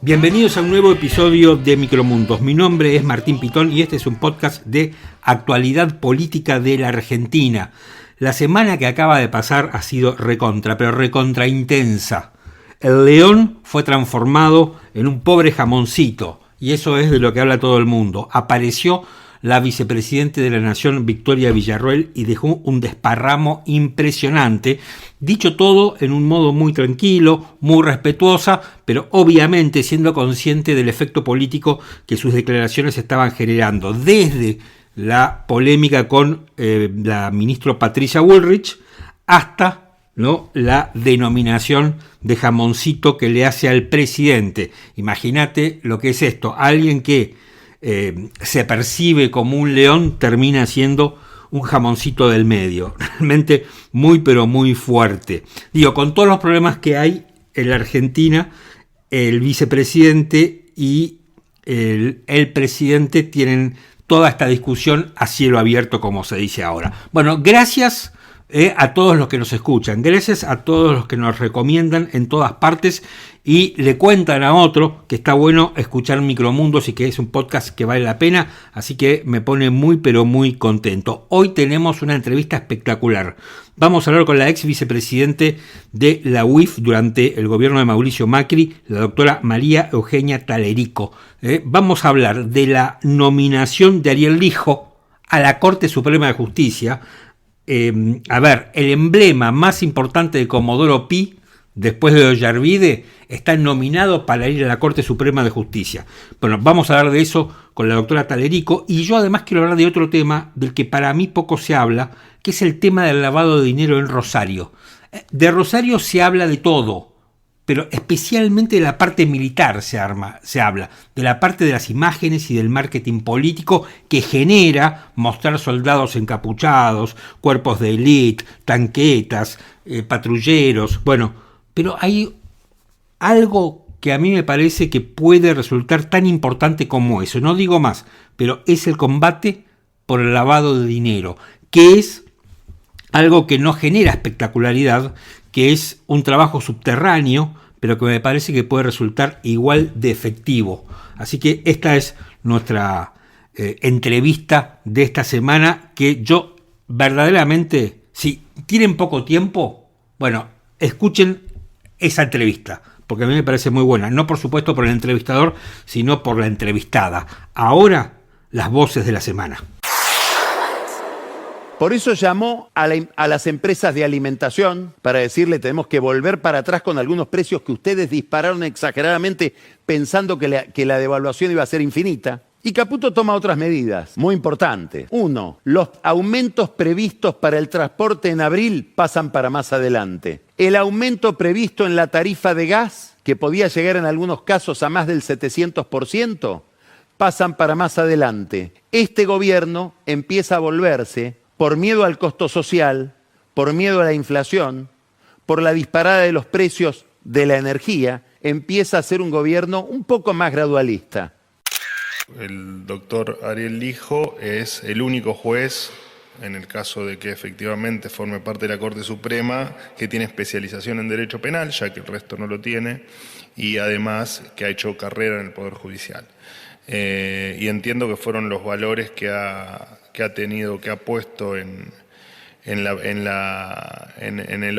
Bienvenidos a un nuevo episodio de Micromundos. Mi nombre es Martín Pitón y este es un podcast de actualidad política de la Argentina. La semana que acaba de pasar ha sido pero recontra intensa. El león fue transformado en un pobre jamoncito y eso es de lo que habla todo el mundo. Apareció la vicepresidenta de la Nación, Victoria Villarroel, y dejó un desparramo impresionante. Dicho todo en un modo muy tranquilo, muy respetuosa, pero obviamente siendo consciente del efecto político que sus declaraciones estaban generando. Desde la polémica con la ministra Patricia Bullrich hasta la denominación de jamoncito que le hace al presidente. Imagínate lo que es esto. Alguien que se percibe como un león termina siendo un jamoncito del medio. Realmente muy pero muy fuerte. Digo, con todos los problemas que hay en la Argentina, el vicepresidente y el presidente tienen toda esta discusión a cielo abierto, como se dice ahora. Bueno, gracias a todos los que nos escuchan, gracias a todos los que nos recomiendan en todas partes y le cuentan a otro que está bueno escuchar Micromundos y que es un podcast que vale la pena, así que me pone muy pero muy contento. Hoy tenemos una entrevista espectacular. Vamos a hablar con la ex vicepresidente de la UIF durante el gobierno de Mauricio Macri, la doctora María Eugenia Talerico. Vamos a hablar de la nominación de Ariel Lijo a la Corte Suprema de Justicia. El emblema más importante de Comodoro Pi, después de Ollarvide, está nominado para ir a la Corte Suprema de Justicia. Bueno, vamos a hablar de eso con la doctora Talerico, y yo además quiero hablar de otro tema del que para mí poco se habla, que es el tema del lavado de dinero en Rosario. De Rosario se habla de todo, pero especialmente de la parte militar se habla, de la parte de las imágenes y del marketing político que genera mostrar soldados encapuchados, cuerpos de élite, tanquetas, patrulleros, pero hay algo que a mí me parece que puede resultar tan importante como eso, no digo más, pero es el combate por el lavado de dinero, que es algo que no genera espectacularidad, que es un trabajo subterráneo, pero que me parece que puede resultar igual de efectivo. Así que esta es nuestra entrevista de esta semana, que yo verdaderamente, si tienen poco tiempo, escuchen esa entrevista, porque a mí me parece muy buena. No por supuesto por el entrevistador, sino por la entrevistada. Ahora, las voces de la semana. Por eso llamó a las empresas de alimentación para decirle: tenemos que volver para atrás con algunos precios que ustedes dispararon exageradamente pensando que la devaluación iba a ser infinita. Y Caputo toma otras medidas muy importantes. 1. Los aumentos previstos para el transporte en abril pasan para más adelante. El aumento previsto en la tarifa de gas, que podía llegar en algunos casos a más del 700%, pasan para más adelante. Este gobierno empieza a volverse, por miedo al costo social, por miedo a la inflación, por la disparada de los precios de la energía, empieza a ser un gobierno un poco más gradualista. El doctor Ariel Lijo es el único juez, en el caso de que efectivamente forme parte de la Corte Suprema, que tiene especialización en derecho penal, ya que el resto no lo tiene, y además que ha hecho carrera en el Poder Judicial. Y entiendo que fueron los valores que ha puesto en el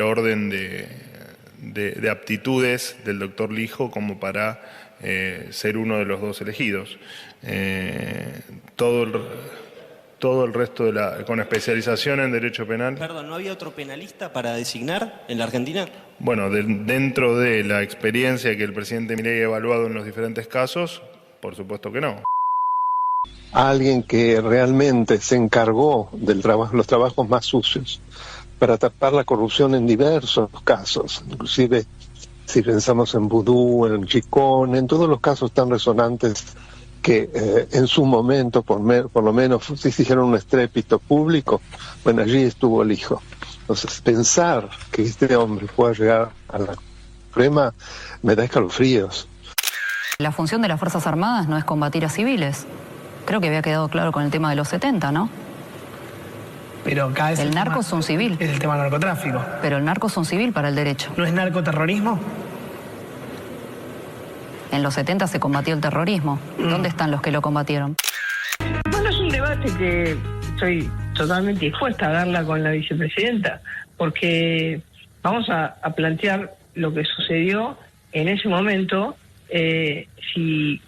orden de aptitudes del doctor Lijo como para ser uno de los dos elegidos. Todo el resto con especialización en derecho penal. Perdón, ¿no había otro penalista para designar en la Argentina? Bueno, dentro de la experiencia que el presidente Milei ha evaluado en los diferentes casos, por supuesto que no. Alguien que realmente se encargó del los trabajos más sucios para tapar la corrupción en diversos casos, inclusive si pensamos en Vudú, en Chicón, en todos los casos tan resonantes que en su momento, por lo menos, se hicieron un estrépito público. Allí estuvo el hijo. Entonces, pensar que este hombre pueda llegar a la Suprema me da escalofríos. La función de las Fuerzas Armadas no es combatir a civiles. Creo que había quedado claro con el tema de los 70, ¿no? Pero cada vez el narco es un civil. Es el tema del narcotráfico. Pero el narco es un civil para el derecho. ¿No es narcoterrorismo? En los 70 se combatió el terrorismo. ¿Dónde están los que lo combatieron? Bueno, es un debate que estoy totalmente dispuesta a darla con la vicepresidenta, porque vamos a plantear lo que sucedió en ese momento, si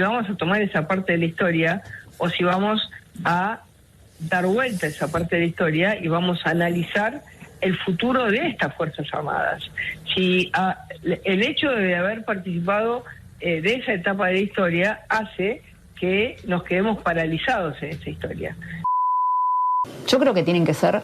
vamos a tomar esa parte de la historia o si vamos a dar vuelta a esa parte de la historia y vamos a analizar el futuro de estas Fuerzas Armadas. Si el hecho de haber participado de esa etapa de la historia hace que nos quedemos paralizados en esa historia. Yo creo que tienen que ser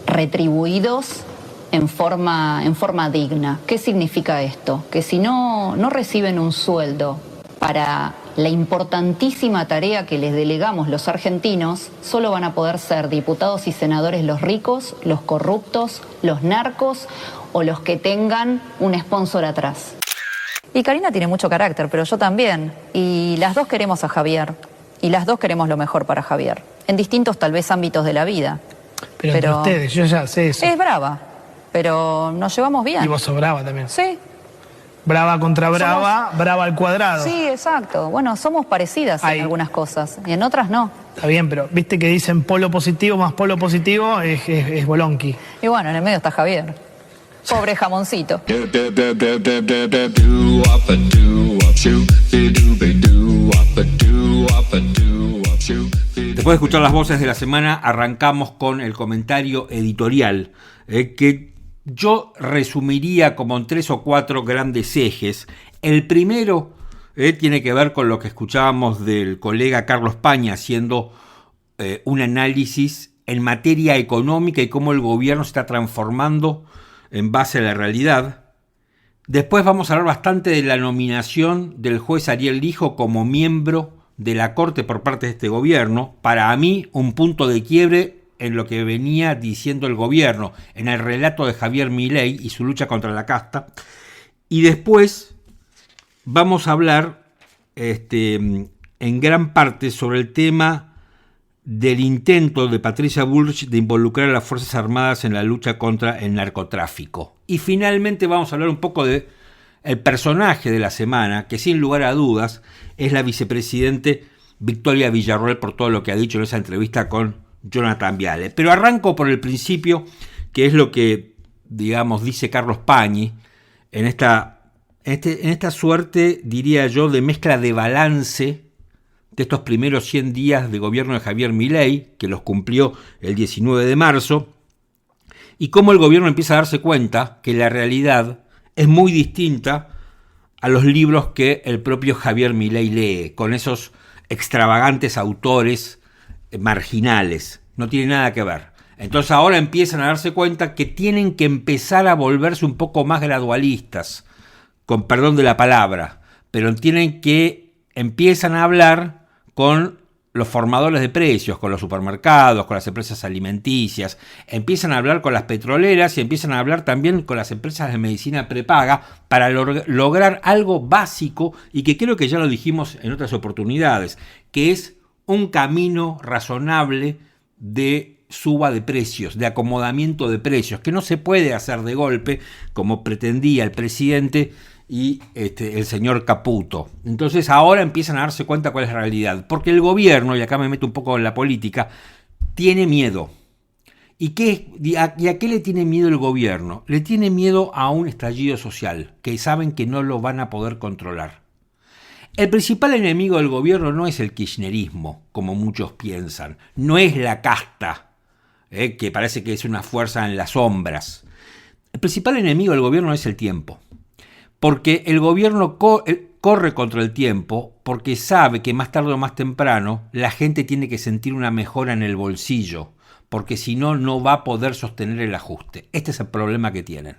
retribuidos en forma digna. ¿Qué significa esto? Que si no reciben un sueldo para la importantísima tarea que les delegamos los argentinos, solo van a poder ser diputados y senadores los ricos, los corruptos, los narcos o los que tengan un sponsor atrás. Y Karina tiene mucho carácter, pero yo también. Y las dos queremos a Javier. Y las dos queremos lo mejor para Javier. En distintos, tal vez, ámbitos de la vida. Pero entre ustedes, yo ya sé eso. Es brava, pero nos llevamos bien. Y vos sos brava también. Sí. Brava contra brava, brava al cuadrado. Sí, exacto. Bueno, somos parecidas en algunas cosas y en otras no. Está bien, pero viste que dicen polo positivo más polo positivo es bolonqui. Y bueno, en el medio está Javier. Pobre jamoncito. Después de escuchar las voces de la semana, arrancamos con el comentario editorial, que yo resumiría como en 3 o 4 grandes ejes. El primero tiene que ver con lo que escuchábamos del colega Carlos Paña haciendo un análisis en materia económica y cómo el gobierno se está transformando en base a la realidad. Después vamos a hablar bastante de la nominación del juez Ariel Lijo como miembro de la Corte por parte de este gobierno. Para mí, un punto de quiebre en lo que venía diciendo el gobierno, en el relato de Javier Milei y su lucha contra la casta. Y después vamos a hablar en gran parte sobre el tema del intento de Patricia Bullrich de involucrar a las Fuerzas Armadas en la lucha contra el narcotráfico. Y finalmente vamos a hablar un poco de el personaje de la semana, que sin lugar a dudas es la vicepresidente Victoria Villarroel, por todo lo que ha dicho en esa entrevista con Jonathan Viale. Pero arranco por el principio, que es lo que, digamos, dice Carlos Pañi en esta suerte, diría yo, de mezcla de balance de estos primeros 100 días de gobierno de Javier Milei, que los cumplió el 19 de marzo, y cómo el gobierno empieza a darse cuenta que la realidad es muy distinta a los libros que el propio Javier Milei lee, con esos extravagantes autores marginales. No tiene nada que ver. Entonces ahora empiezan a darse cuenta que tienen que empezar a volverse un poco más gradualistas, con perdón de la palabra, pero empiezan a hablar con los formadores de precios, con los supermercados, con las empresas alimenticias, empiezan a hablar con las petroleras y empiezan a hablar también con las empresas de medicina prepaga para lograr algo básico y que creo que ya lo dijimos en otras oportunidades, que es un camino razonable de suba de precios, de acomodamiento de precios, que no se puede hacer de golpe como pretendía el presidente y el señor Caputo. Entonces ahora empiezan a darse cuenta cuál es la realidad, porque el gobierno, y acá me meto un poco en la política, tiene miedo. ¿Y a qué le tiene miedo el gobierno? Le tiene miedo a un estallido social, que saben que no lo van a poder controlar. El principal enemigo del gobierno no es el kirchnerismo, como muchos piensan, no es la casta, que parece que es una fuerza en las sombras. El principal enemigo del gobierno es el tiempo. Porque el gobierno corre contra el tiempo porque sabe que más tarde o más temprano la gente tiene que sentir una mejora en el bolsillo, porque si no, no va a poder sostener el ajuste. Este es el problema que tienen.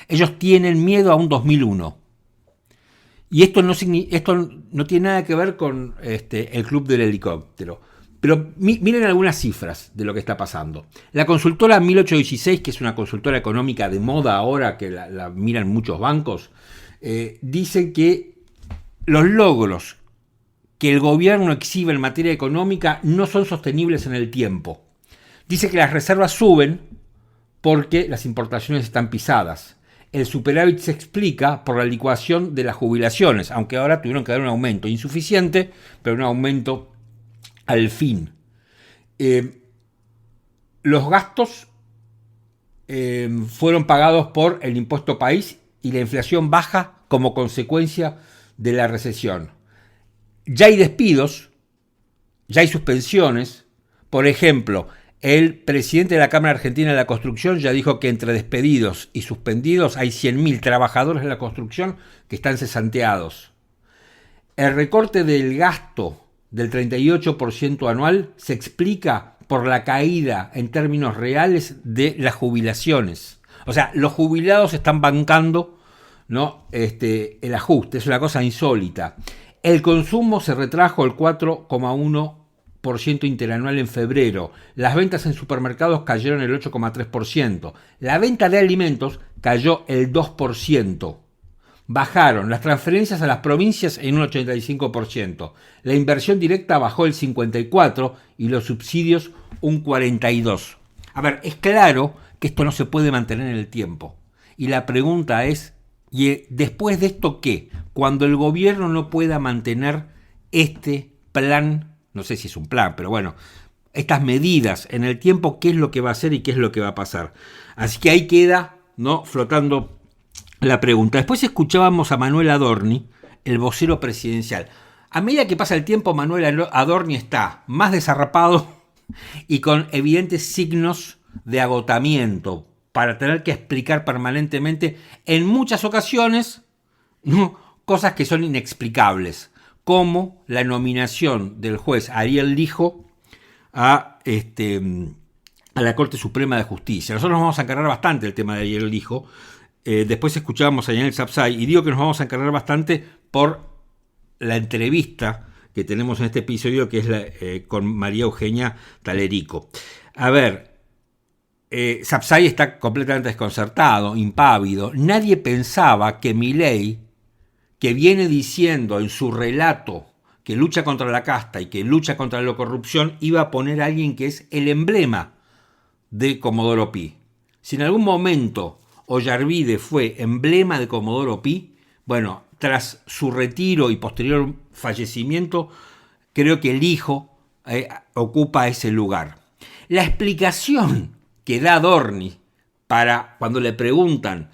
Ellos tienen miedo a un 2001. Y esto no tiene nada que ver con el club del helicóptero. Pero miren algunas cifras de lo que está pasando. La consultora 1816, que es una consultora económica de moda ahora, que la miran muchos bancos, dice que los logros que el gobierno exhibe en materia económica no son sostenibles en el tiempo. Dice que las reservas suben porque las importaciones están pisadas. El superávit se explica por la licuación de las jubilaciones, aunque ahora tuvieron que dar un aumento insuficiente, pero un aumento al fin. Los gastos fueron pagados por el impuesto país y la inflación baja como consecuencia de la recesión. Ya hay despidos, ya hay suspensiones. Por ejemplo, el presidente de la Cámara Argentina de la Construcción ya dijo que entre despedidos y suspendidos hay 100.000 trabajadores de la construcción que están cesanteados. El recorte del gasto del 38% anual se explica por la caída en términos reales de las jubilaciones. O sea, los jubilados están bancando, ¿no? El ajuste, es una cosa insólita. El consumo se retrajo el 4,1% interanual en febrero. Las ventas en supermercados cayeron el 8,3%. La venta de alimentos cayó el 2%. Bajaron las transferencias a las provincias en un 85%. La inversión directa bajó el 54% y los subsidios un 42%. A ver, es claro que esto no se puede mantener en el tiempo. Y la pregunta es, ¿y después de esto qué? Cuando el gobierno no pueda mantener este plan, no sé si es un plan, pero bueno, estas medidas en el tiempo, ¿qué es lo que va a hacer y qué es lo que va a pasar? Así que ahí queda, ¿no?, flotando la pregunta. Después escuchábamos a Manuel Adorni, el vocero presidencial. A medida que pasa el tiempo, Manuel Adorni está más desarrapado y con evidentes signos de agotamiento para tener que explicar permanentemente, en muchas ocasiones, cosas que son inexplicables, como la nominación del juez Ariel Lijo a la Corte Suprema de Justicia. Nosotros nos vamos a encargar bastante del tema de Ariel Lijo. Después escuchábamos a Yanel Sapsay y digo que nos vamos a encargar bastante por la entrevista que tenemos en este episodio, que es con María Eugenia Talerico. A ver, Sapsay está completamente desconcertado, impávido. Nadie pensaba que Milei, que viene diciendo en su relato que lucha contra la casta y que lucha contra la corrupción, iba a poner a alguien que es el emblema de Comodoro Pi. Si en algún momento Ollarvide fue emblema de Comodoro Pi, bueno, tras su retiro y posterior fallecimiento, creo que el hijo ocupa ese lugar. La explicación que da Adorni para cuando le preguntan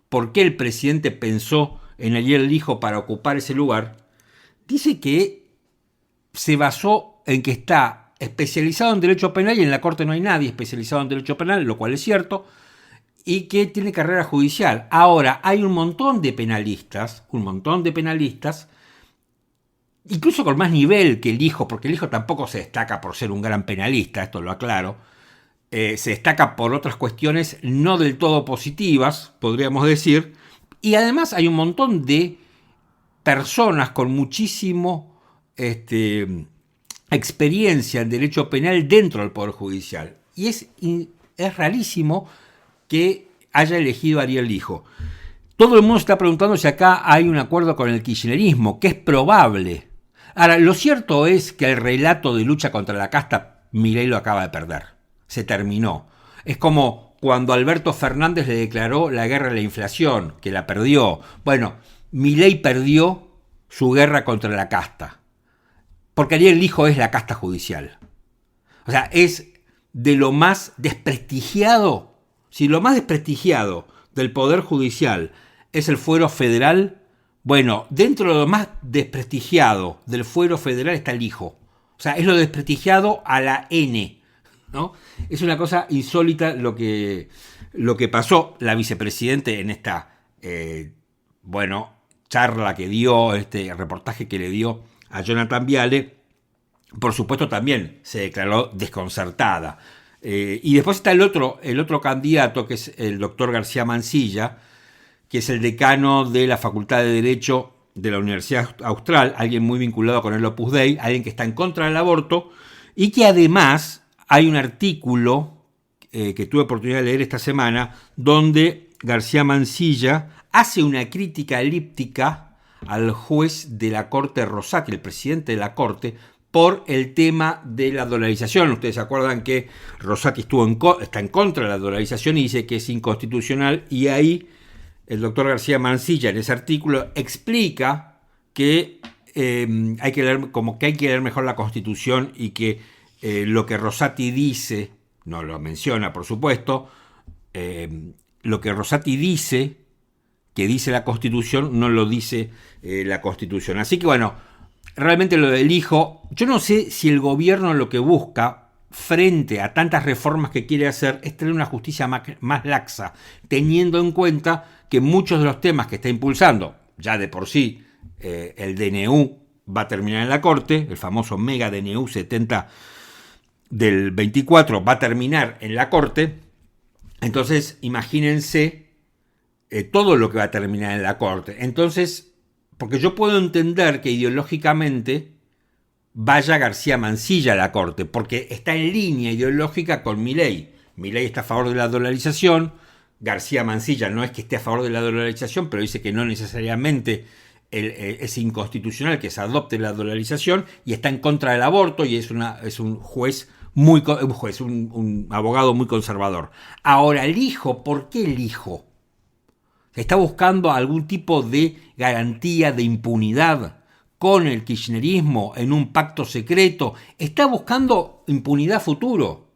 por qué el presidente pensó en el hijo para ocupar ese lugar, dice que se basó en que está especializado en derecho penal y en la Corte no hay nadie especializado en derecho penal, lo cual es cierto, y que tiene carrera judicial. Ahora, hay un montón de penalistas, incluso con más nivel que el hijo, porque el hijo tampoco se destaca por ser un gran penalista, esto lo aclaro, se destaca por otras cuestiones no del todo positivas, podríamos decir, y además hay un montón de personas con muchísimo experiencia en derecho penal dentro del Poder Judicial, y es rarísimo que haya elegido a Ariel Lijo. Todo el mundo está preguntando si acá hay un acuerdo con el kirchnerismo, que es probable. Ahora, lo cierto es que el relato de lucha contra la casta, Milei lo acaba de perder. Se terminó. Es como cuando Alberto Fernández le declaró la guerra a la inflación, que la perdió. Bueno, Milei perdió su guerra contra la casta. Porque Ariel Lijo es la casta judicial. O sea, es de lo más desprestigiado. Si lo más desprestigiado del Poder Judicial es el fuero federal, bueno, dentro de lo más desprestigiado del fuero federal está el hijo. O sea, es lo desprestigiado a la N, ¿no? Es una cosa insólita lo que pasó. La vicepresidente en esta, charla que dio, reportaje que le dio a Jonathan Viale, por supuesto también se declaró desconcertada. Y después está el otro candidato, que es el doctor García Mansilla, que es el decano de la Facultad de Derecho de la Universidad Austral, alguien muy vinculado con el Opus Dei, alguien que está en contra del aborto, y que además hay un artículo que tuve oportunidad de leer esta semana, donde García Mansilla hace una crítica elíptica al juez de la Corte Rosati, el presidente de la Corte, por el tema de la dolarización. Ustedes se acuerdan que Rosati está en contra de la dolarización y dice que es inconstitucional, y ahí el doctor García Mansilla en ese artículo explica que hay que leer mejor la Constitución y que lo que Rosati dice, no lo menciona por supuesto, lo que Rosati dice, que dice la Constitución, no lo dice la Constitución. Así que bueno, realmente lo del hijo, yo no sé si el gobierno lo que busca frente a tantas reformas que quiere hacer es tener una justicia más laxa, teniendo en cuenta que muchos de los temas que está impulsando, ya de por sí, el DNU va a terminar en la Corte, el famoso mega DNU 70 del 24 va a terminar en la Corte, entonces imagínense todo lo que va a terminar en la Corte. Entonces, porque yo puedo entender que ideológicamente vaya García Mansilla a la Corte, porque está en línea ideológica con Milei. Milei está a favor de la dolarización, García Mansilla no es que esté a favor de la dolarización, pero dice que no necesariamente es inconstitucional que se adopte la dolarización, y está en contra del aborto, y es un abogado muy conservador. Ahora, el hijo, ¿por qué el hijo? ¿Está buscando algún tipo de garantía de impunidad con el kirchnerismo en un pacto secreto? ¿Está buscando impunidad futuro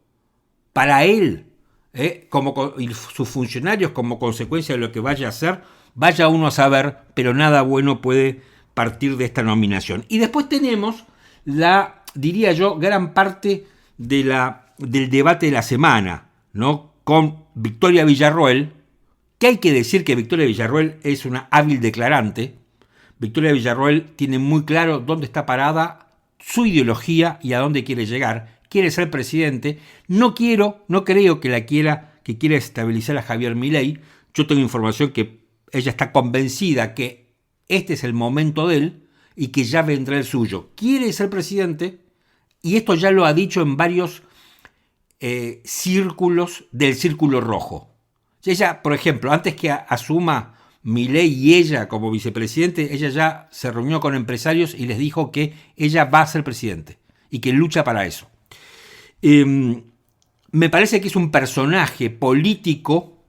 para él y sus funcionarios como consecuencia de lo que vaya a hacer? Vaya uno a saber, pero nada bueno puede partir de esta nominación. Y después tenemos diría yo, gran parte del debate de la semana, ¿no? Con Victoria Villarroel, que hay que decir que Victoria Villarroel es una hábil declarante. Victoria Villarroel tiene muy claro dónde está parada, su ideología y a dónde quiere llegar. Quiere ser presidente. No creo que quiera estabilizar a Javier Milei. Yo tengo información que ella está convencida que este es el momento de él y que ya vendrá el suyo. Quiere ser presidente, y esto ya lo ha dicho en varios círculos del Círculo Rojo. Ella, por ejemplo, antes que asuma Milei y ella como vicepresidente, ella ya se reunió con empresarios y les dijo que ella va a ser presidente y que lucha para eso. Me parece que es un personaje político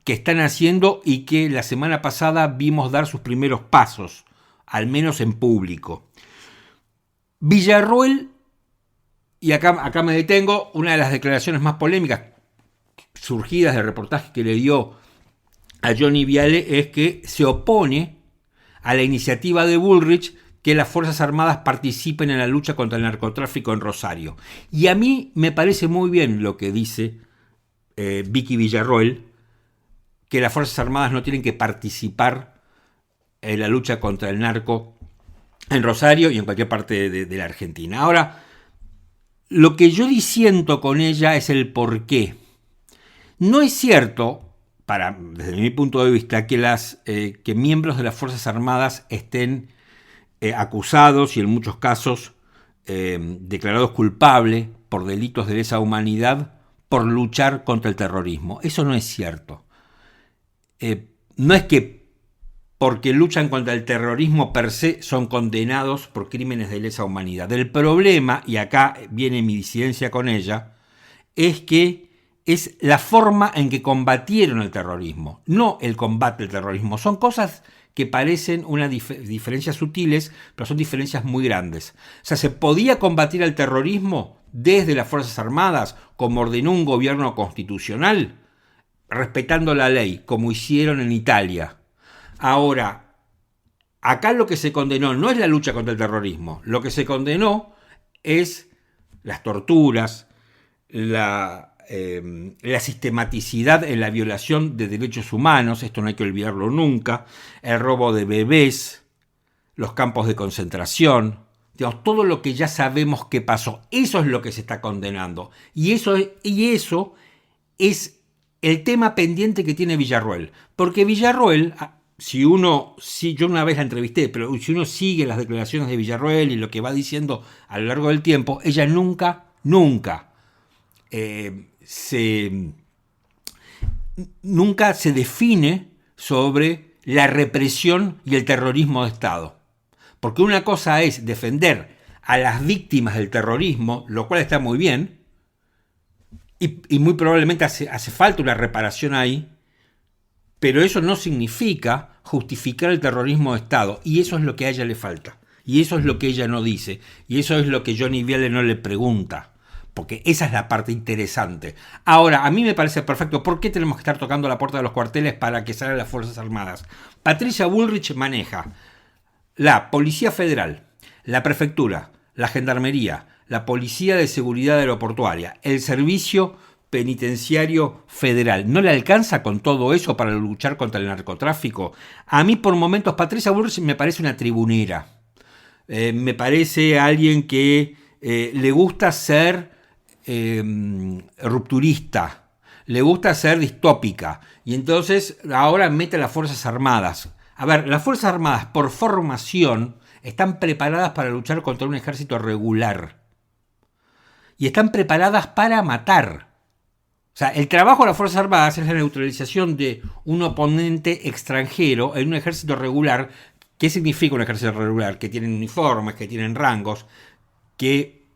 que están haciendo y que la semana pasada vimos dar sus primeros pasos, al menos en público. Villarroel, y acá me detengo, una de las declaraciones más polémicas surgidas del reportaje que le dio a Johnny Viale es que se opone a la iniciativa de Bullrich que las Fuerzas Armadas participen en la lucha contra el narcotráfico en Rosario. Y a mí me parece muy bien lo que dice Vicky Villarroel, que las Fuerzas Armadas no tienen que participar en la lucha contra el narco en Rosario y en cualquier parte de la Argentina. Ahora, lo que yo disiento con ella es el por qué. No es cierto, desde mi punto de vista, que miembros de las Fuerzas Armadas estén acusados y en muchos casos declarados culpables por delitos de lesa humanidad por luchar contra el terrorismo. Eso no es cierto. No es que porque luchan contra el terrorismo per se son condenados por crímenes de lesa humanidad. El problema, y acá viene mi disidencia con ella, es que es la forma en que combatieron el terrorismo, no el combate al terrorismo. Son cosas que parecen unas diferencias sutiles, pero son diferencias muy grandes. O sea, se podía combatir al terrorismo desde las Fuerzas Armadas, como ordenó un gobierno constitucional, respetando la ley, como hicieron en Italia. Ahora, acá lo que se condenó no es la lucha contra el terrorismo, lo que se condenó es las torturas, la sistematicidad en la violación de derechos humanos, esto no hay que olvidarlo nunca, el robo de bebés, los campos de concentración, digamos, todo lo que ya sabemos que pasó. Eso es lo que se está condenando. Y eso es el tema pendiente que tiene Villarroel. Porque Villarroel, yo una vez la entrevisté, pero si uno sigue las declaraciones de Villarroel y lo que va diciendo a lo largo del tiempo, ella nunca se define sobre la represión y el terrorismo de Estado. Porque una cosa es defender a las víctimas del terrorismo, lo cual está muy bien, y muy probablemente hace falta una reparación ahí, pero eso no significa justificar el terrorismo de Estado, y eso es lo que a ella le falta, y eso es lo que ella no dice, y eso es lo que Johnny Viale no le pregunta, porque esa es la parte interesante. Ahora, a mí me parece perfecto. ¿Por qué tenemos que estar tocando la puerta de los cuarteles para que salgan las Fuerzas Armadas? Patricia Bullrich maneja la Policía Federal, la Prefectura, la Gendarmería, la Policía de Seguridad Aeroportuaria, el Servicio Penitenciario Federal. ¿No le alcanza con todo eso para luchar contra el narcotráfico? A mí por momentos Patricia Bullrich me parece una tribunera. Me parece alguien que le gusta ser rupturista, le gusta ser distópica, y entonces ahora mete a las Fuerzas Armadas. A ver, las Fuerzas Armadas por formación están preparadas para luchar contra un ejército regular y están preparadas para matar. O sea, el trabajo de las Fuerzas Armadas es la neutralización de un oponente extranjero en un ejército regular. ¿Qué significa un ejército regular? Que tienen uniformes, que tienen rangos, que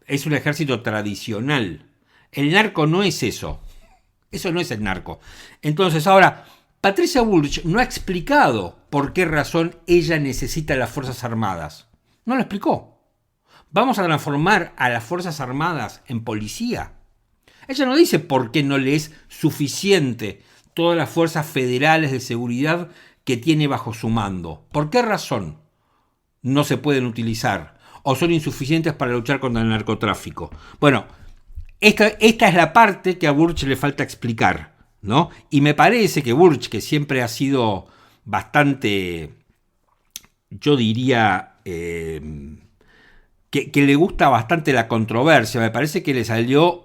es un ejército tradicional. El narco no es eso. Eso no es el narco. Entonces, ahora, Patricia Bullrich no ha explicado por qué razón ella necesita las Fuerzas Armadas. No lo explicó. ¿Vamos a transformar a las Fuerzas Armadas en policía? Ella no dice por qué no le es suficiente todas las fuerzas federales de seguridad que tiene bajo su mando. ¿Por qué razón no se pueden utilizar o son insuficientes para luchar contra el narcotráfico? Bueno, esta es la parte que a Bullrich le falta explicar, ¿no? Y me parece que Bullrich, que siempre ha sido bastante, yo diría, que le gusta bastante la controversia, me parece que le salió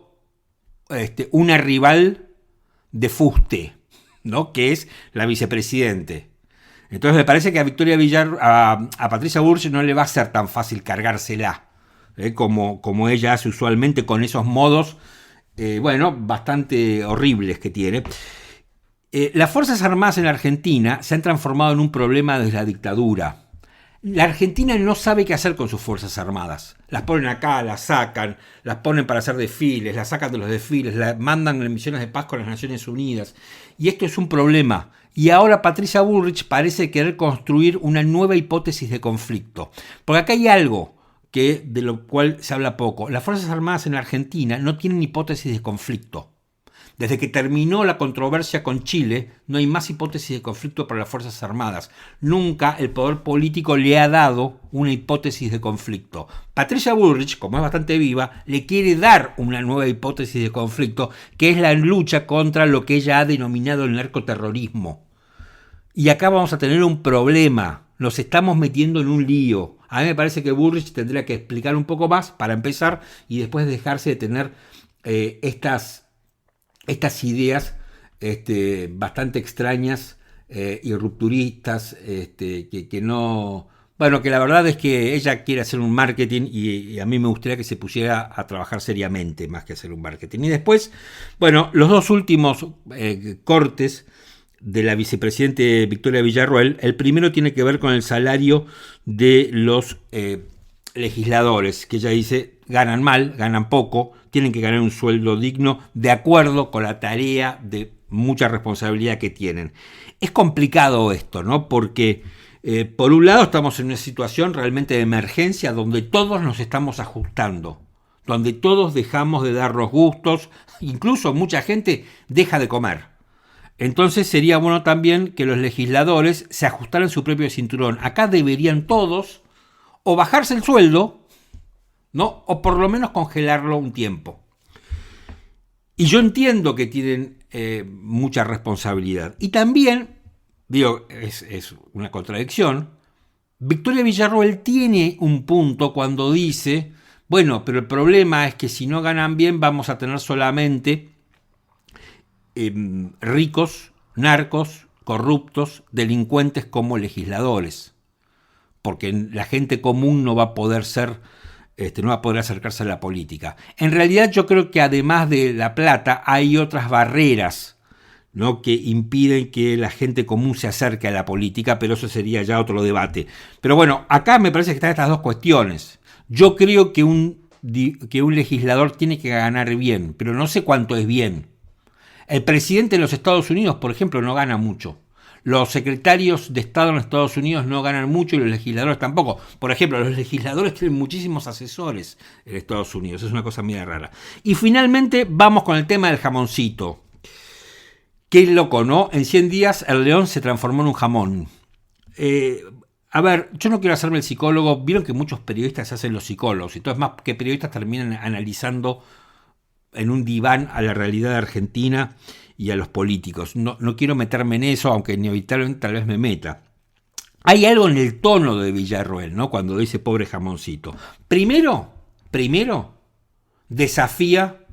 una rival de fuste, ¿no? Que es la vicepresidente. Entonces me parece que a Victoria Villar, a Patricia Bullrich no le va a ser tan fácil cargársela, como ella hace usualmente con esos modos, bastante horribles que tiene. Las Fuerzas Armadas en Argentina se han transformado en un problema desde la dictadura. La Argentina no sabe qué hacer con sus Fuerzas Armadas. Las ponen acá, las sacan, las ponen para hacer desfiles, las sacan de los desfiles, las mandan en misiones de paz con las Naciones Unidas. Y esto es un problema. Y ahora Patricia Bullrich parece querer construir una nueva hipótesis de conflicto. Porque acá hay algo de lo cual se habla poco. Las Fuerzas Armadas en Argentina no tienen hipótesis de conflicto. Desde que terminó la controversia con Chile, no hay más hipótesis de conflicto para las Fuerzas Armadas. Nunca el poder político le ha dado una hipótesis de conflicto. Patricia Bullrich, como es bastante viva, le quiere dar una nueva hipótesis de conflicto, que es la lucha contra lo que ella ha denominado el narcoterrorismo. Y acá vamos a tener un problema. Nos estamos metiendo en un lío. A mí me parece que Bullrich tendría que explicar un poco más para empezar y después dejarse de tener estas ideas bastante extrañas y rupturistas, que no... Bueno, que la verdad es que ella quiere hacer un marketing y a mí me gustaría que se pusiera a trabajar seriamente más que hacer un marketing. Y después, bueno, los dos últimos cortes de la vicepresidente Victoria Villarruel, el primero tiene que ver con el salario de los legisladores, que ella dice ganan mal, ganan poco, tienen que ganar un sueldo digno de acuerdo con la tarea de mucha responsabilidad que tienen. Es complicado esto, ¿no? Porque por un lado estamos en una situación realmente de emergencia donde todos nos estamos ajustando, donde todos dejamos de dar los gustos, incluso mucha gente deja de comer. Entonces sería bueno también que los legisladores se ajustaran su propio cinturón. Acá deberían todos o bajarse el sueldo, ¿no? O por lo menos congelarlo un tiempo. Y yo entiendo que tienen mucha responsabilidad. Y también, digo, es una contradicción, Victoria Villarruel tiene un punto cuando dice, bueno, pero el problema es que si no ganan bien vamos a tener solamente ricos, narcos, corruptos, delincuentes como legisladores, porque la gente común no va a poder no va a poder acercarse a la política. En realidad yo creo que además de la plata hay otras barreras, ¿no?, que impiden que la gente común se acerque a la política, pero eso sería ya otro debate. Pero bueno, acá me parece que están estas dos cuestiones. Yo creo que un legislador tiene que ganar bien, pero no sé cuánto es bien. El presidente de los Estados Unidos, por ejemplo, no gana mucho. Los secretarios de Estado en los Estados Unidos no ganan mucho y los legisladores tampoco. Por ejemplo, los legisladores tienen muchísimos asesores en Estados Unidos. Es una cosa muy rara. Y finalmente vamos con el tema del jamoncito. Qué loco, ¿no? En 100 días el león se transformó en un jamón. A ver, yo no quiero hacerme el psicólogo. Vieron que muchos periodistas se hacen los psicólogos. Entonces, más que periodistas terminan analizando en un diván a la realidad de Argentina y a los políticos. No quiero meterme en eso, aunque inevitablemente tal vez me meta. Hay algo en el tono de Villarroel, ¿no? Cuando dice pobre jamoncito. Primero, desafía.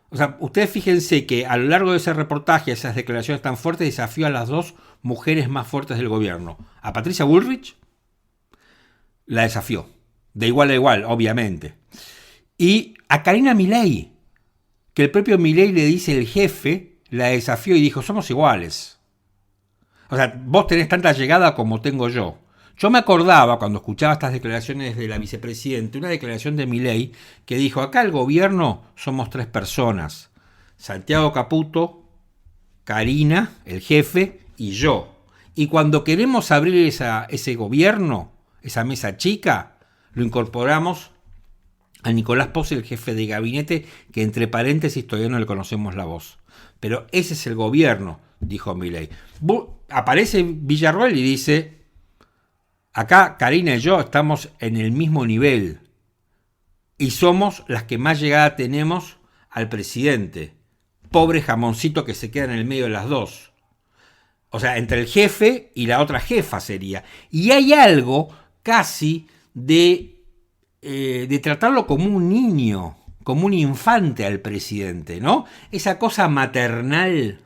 O sea, ustedes fíjense que a lo largo de ese reportaje, esas declaraciones tan fuertes, desafió a las dos mujeres más fuertes del gobierno. A Patricia Bullrich la desafió, de igual a igual, obviamente. Y a Karina Milei, que el propio Milei le dice el jefe, la desafió y dijo, somos iguales. O sea, vos tenés tanta llegada como tengo yo. Yo me acordaba, cuando escuchaba estas declaraciones de la vicepresidenta, una declaración de Milei que dijo, acá el gobierno somos 3 personas. Santiago Caputo, Karina, el jefe, y yo. Y cuando queremos abrir ese gobierno, esa mesa chica, lo incorporamos a Nicolás Pose, el jefe de gabinete, que entre paréntesis todavía no le conocemos la voz. Pero ese es el gobierno, dijo Milei. Aparece Villarroel y dice, acá Karina y yo estamos en el mismo nivel y somos las que más llegada tenemos al presidente. Pobre jamoncito que se queda en el medio de las dos. O sea, entre el jefe y la otra jefa sería. Y hay algo casi de tratarlo como un niño, como un infante al presidente, ¿no? Esa cosa maternal,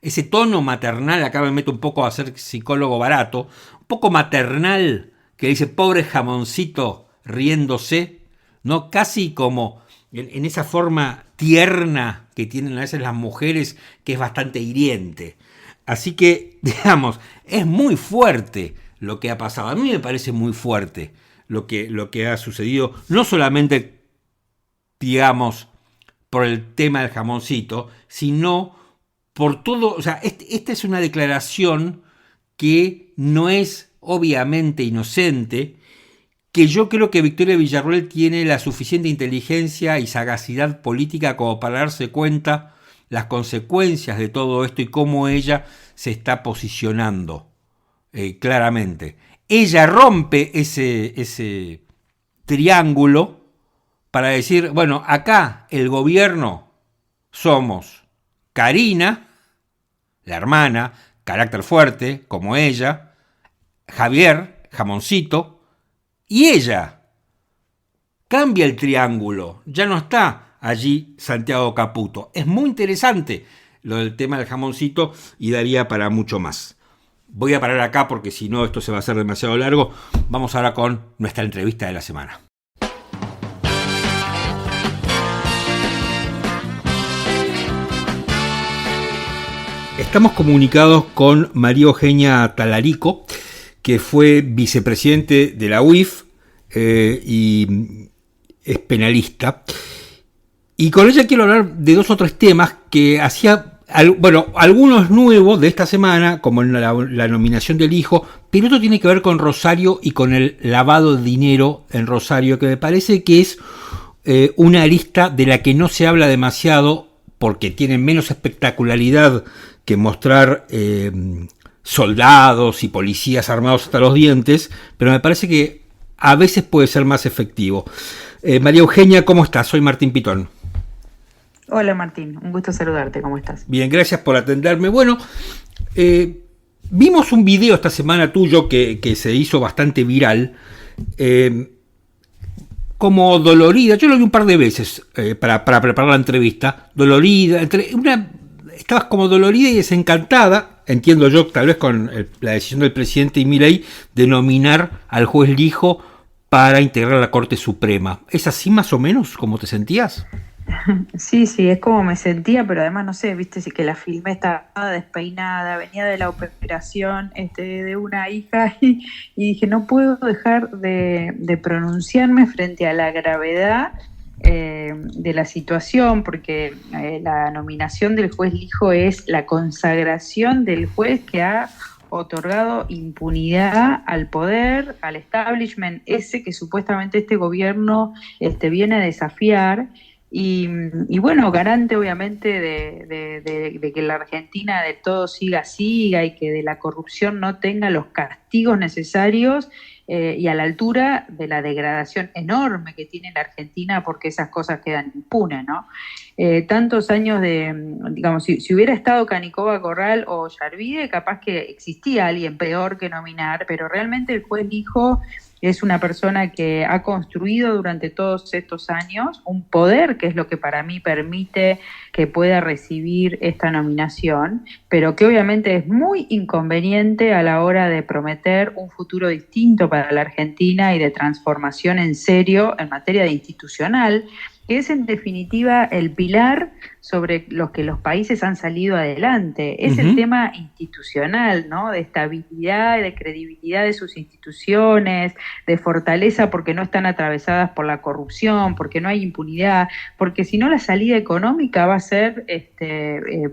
ese tono maternal, acá me meto un poco a ser psicólogo barato, un poco maternal, que dice pobre jamoncito riéndose, ¿no? Casi como en esa forma tierna que tienen a veces las mujeres, que es bastante hiriente. Así que, digamos, es muy fuerte lo que ha pasado. A mí me parece muy fuerte lo que ha sucedido, no solamente, digamos, por el tema del jamoncito, sino por todo. O sea, esta es una declaración que no es obviamente inocente, que yo creo que Victoria Villarroel tiene la suficiente inteligencia y sagacidad política como para darse cuenta las consecuencias de todo esto y cómo ella se está posicionando claramente. Ella rompe ese triángulo para decir, bueno, acá el gobierno somos Karina, la hermana, carácter fuerte, como ella, Javier, jamoncito, y ella. Cambia el triángulo, ya no está allí Santiago Caputo. Es muy interesante lo del tema del jamoncito y daría para mucho más. Voy a parar acá porque si no esto se va a hacer demasiado largo. Vamos ahora con nuestra entrevista de la semana. Estamos comunicados con María Eugenia Talarico, que fue vicepresidente de la UIF y es penalista. Y con ella quiero hablar de 2 o 3 temas que hacía, bueno, algunos nuevos de esta semana, como la nominación del hijo, pero otro tiene que ver con Rosario y con el lavado de dinero en Rosario, que me parece que es una arista de la que no se habla demasiado porque tiene menos espectacularidad que mostrar soldados y policías armados hasta los dientes, pero me parece que a veces puede ser más efectivo. María Eugenia, ¿cómo estás? Soy Martín Pitón. Hola Martín, un gusto saludarte, ¿cómo estás? Bien, gracias por atenderme. Bueno, vimos un video esta semana tuyo que se hizo bastante viral, como dolorida, yo lo vi un par de veces para preparar la entrevista, dolorida, estabas como dolorida y desencantada, entiendo yo, tal vez con la decisión del presidente y Milei de nominar al juez Lijo para integrar la Corte Suprema. ¿Es así más o menos como te sentías? Sí, es como me sentía, pero además no sé, viste, si que la filmé estaba despeinada, venía de la operación de una hija y dije, no puedo dejar de pronunciarme frente a la gravedad de la situación, porque la nominación del juez Lijo es la consagración del juez que ha otorgado impunidad al poder, al establishment ese que supuestamente este gobierno viene a desafiar. Y bueno, garante obviamente de que la Argentina de todo siga y que de la corrupción no tenga los castigos necesarios y a la altura de la degradación enorme que tiene la Argentina porque esas cosas quedan impunes, ¿no? Tantos años digamos, si hubiera estado Canicova Corral o Yarvide, capaz que existía alguien peor que nominar, pero realmente el juez Lijo es una persona que ha construido durante todos estos años un poder, que es lo que para mí permite que pueda recibir esta nominación, pero que obviamente es muy inconveniente a la hora de prometer un futuro distinto para la Argentina y de transformación en serio en materia de institucional, que es en definitiva el pilar sobre los que los países han salido adelante. Es el tema institucional, ¿no? De estabilidad, de credibilidad de sus instituciones, de fortaleza porque no están atravesadas por la corrupción, porque no hay impunidad, porque si no la salida económica va a ser